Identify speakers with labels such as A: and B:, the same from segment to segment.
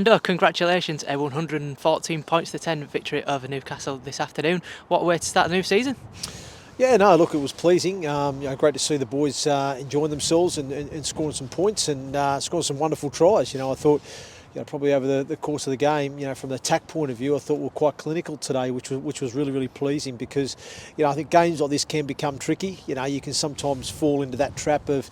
A: Hendo, congratulations, a 114 points to 10 victory over Newcastle this afternoon. What a way to start the new season.
B: Yeah, no, look, it was pleasing. Great to see the boys enjoying themselves and scoring some points and scoring some wonderful tries. I thought, probably over the course of the game, from the attack point of view, I thought we were quite clinical today, which was really, really pleasing because, I think games like this can become tricky. You can sometimes fall into that trap of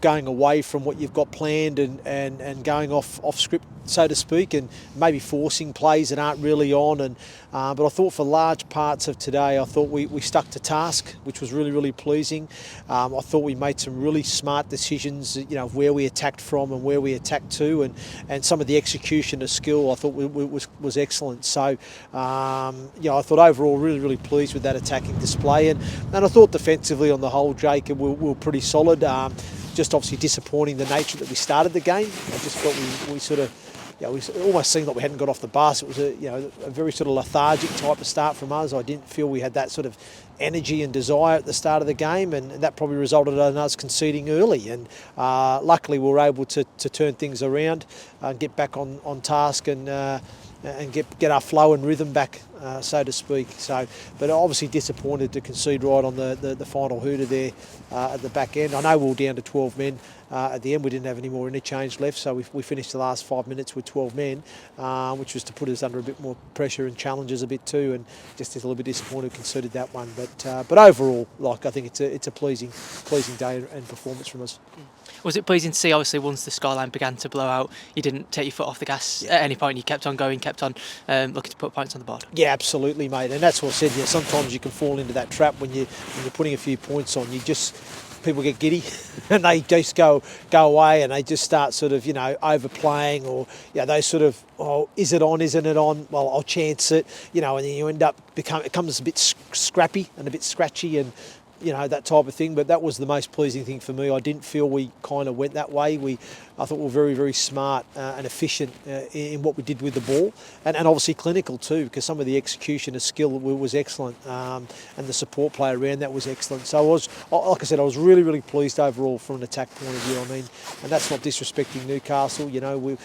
B: going away from what you've got planned and going off script, so to speak, and maybe forcing plays that aren't really on. But I thought for large parts of today, I thought we stuck to task, which was really, really pleasing. I thought we made some really smart decisions, of where we attacked from and where we attacked to, and some of the execution of skill I thought was excellent. So, I thought overall really, really pleased with that attacking display. And I thought defensively on the whole, Jake, we were pretty solid. Just obviously disappointing the nature that we started the game. I just felt we sort of, we almost seemed like we hadn't got off the bus. It was a very sort of lethargic type of start from us. I didn't feel we had that sort of energy and desire at the start of the game, and that probably resulted in us conceding early. And luckily we were able to turn things around and get back on task and get our flow and rhythm back, so to speak. But obviously disappointed to concede right on the final hooter there at the back end. I know we were down to 12 men. At the end, we didn't have any more interchange left, so we finished the last 5 minutes with 12 men, which was to put us under a bit more pressure and challenges a bit too. And just a little bit disappointed we conceded that one. But overall, I think it's a pleasing day and performance from us.
A: Was it pleasing to see, obviously, once the scoreline began to blow out, you didn't take your foot off the gas at any point? You kept on going, kept on looking to put points on the board? Yeah,
B: absolutely, mate. And that's what I said. Sometimes you can fall into that trap when you're putting a few points on. People get giddy and they just go away and they just start sort of, overplaying or, they sort of, is it on, isn't it on? Well, I'll chance it, and then you end up it becomes a bit scrappy and a bit scratchy and, that type of thing. But that was the most pleasing thing for me. I didn't feel we kind of went that way. I thought we were very, very smart and efficient in what we did with the ball, and obviously clinical too, because some of the execution of skill was excellent, and the support play around that was excellent. So like I said, I was really, really pleased overall from an attack point of view. And that's not disrespecting Newcastle. You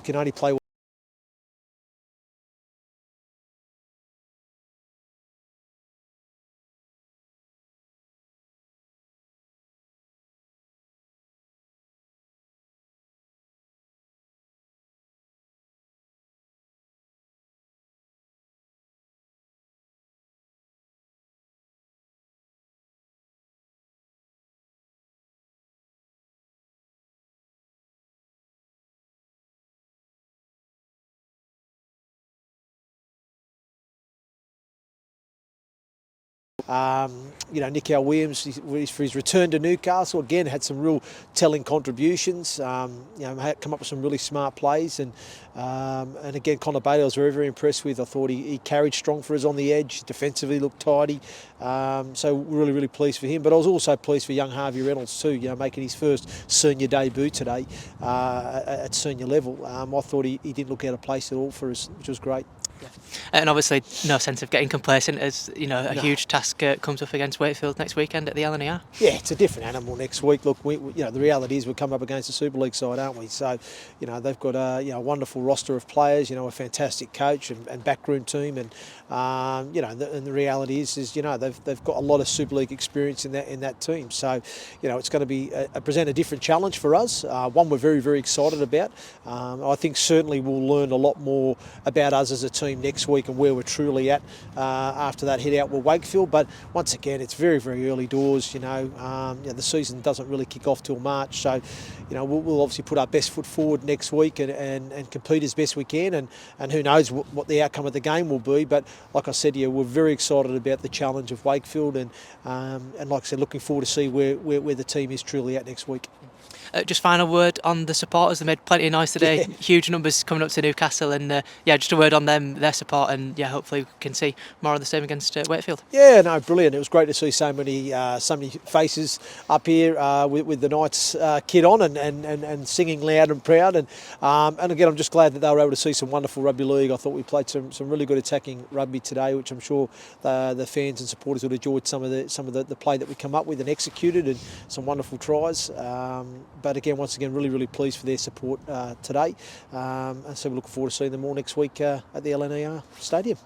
B: can only play Nico Williams, for his return to Newcastle, again had some real telling contributions. Had come up with some really smart plays, and again Connor Bailey I was very, very impressed with. I thought he carried strong for us on the edge, defensively looked tidy. So really, really pleased for him. But I was also pleased for young Harvey Reynolds too. Making his first senior debut today at senior level. I thought he didn't look out of place at all for us, which was great.
A: Yeah. And obviously no sense of getting complacent as huge task comes up against Wakefield next weekend at the LNER.
B: Yeah, it's a different animal next week. Look, the reality is we'll come up against the Super League side, aren't we? So, they've got a wonderful roster of players, a fantastic coach and backroom team, and and the reality is they've got a lot of Super League experience in that team. So, it's going to be present a different challenge for us. One we're very, very excited about. I think certainly we'll learn a lot more about us as a team next week and where we're truly at after that hit out with Wakefield. But once again, it's very, very early doors. The season doesn't really kick off till March, so we'll obviously put our best foot forward next week and compete as best we can. And who knows what the outcome of the game will be. But like I said, we're very excited about the challenge of Wakefield, and like I said, looking forward to see where the team is truly at next week.
A: Just final word on the supporters. They made plenty of noise today. Yeah. Huge numbers coming up to Newcastle, and just a word on them, their support, and hopefully we can see more of the same against Wakefield.
B: Yeah, no, brilliant. It was great to see so many faces up here with the Knights kit on and singing loud and proud. And again, I'm just glad that they were able to see some wonderful rugby league. I thought we played some really good attacking rugby today, which I'm sure the fans and supporters would have enjoyed some of the play that we come up with and executed, and some wonderful tries. but again, once again, really, really pleased for their support today. And so we look forward to seeing them all next week at the LNER Stadium.